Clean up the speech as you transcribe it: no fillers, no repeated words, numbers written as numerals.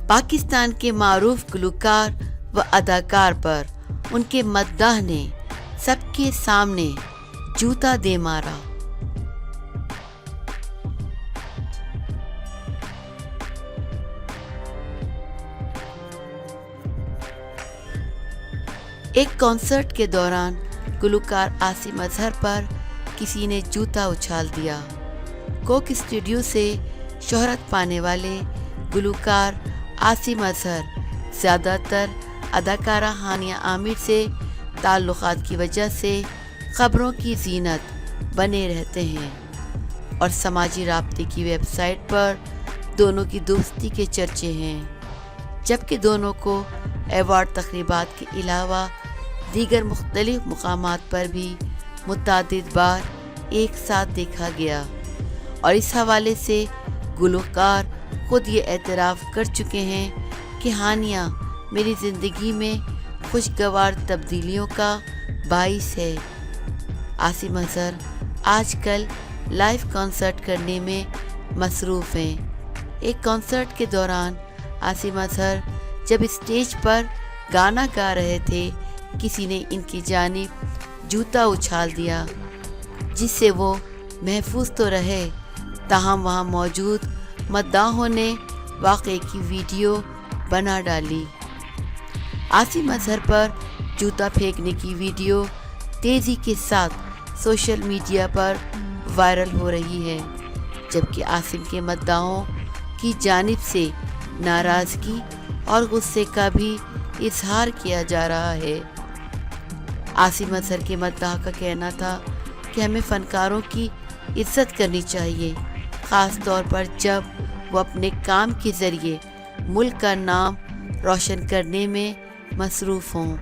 پاکستان کے معروف گلوکار و اداکار پر ان کے مداح نے سب کے سامنے جوتا دے مارا۔ ایک کنسرٹ کے دوران گلوکار عاصم اظہر پر کسی نے جوتا اچھال دیا۔ کوک اسٹوڈیو سے شہرت پانے والے گلوکار عاصم اظہر زیادہ تر اداکارہ ہانیہ عامر سے تعلقات کی وجہ سے خبروں کی زینت بنے رہتے ہیں اور سماجی رابطے کی ویب سائٹ پر دونوں کی دوستی کے چرچے ہیں، جبکہ دونوں کو ایوارڈ تقریبات کے علاوہ دیگر مختلف مقامات پر بھی متعدد بار ایک ساتھ دیکھا گیا، اور اس حوالے سے گلوکار خود یہ اعتراف کر چکے ہیں کہ ہانیہ میری زندگی میں خوشگوار تبدیلیوں کا باعث ہے۔ عاصم اظہر آج کل لائیو کنسرٹ کرنے میں مصروف ہیں۔ ایک کنسرٹ کے دوران عاصم اظہر جب اسٹیج پر گانا گا رہے تھے، کسی نے ان کی جانب جوتا اچھال دیا، جس سے وہ محفوظ تو رہے، تاہم وہاں موجود مداحوں نے واقعے کی ویڈیو بنا ڈالی۔ عاصم اظہر پر جوتا پھینکنے کی ویڈیو تیزی کے ساتھ سوشل میڈیا پر وائرل ہو رہی ہے، جبکہ عاصم کے مداحوں کی جانب سے ناراضگی اور غصے کا بھی اظہار کیا جا رہا ہے۔ عاصم اظہر کے مداح کا کہنا تھا کہ ہمیں فنکاروں کی عزت کرنی چاہیے، خاص طور پر جب وہ اپنے کام کے ذریعے ملک کا نام روشن کرنے میں مصروف ہوں۔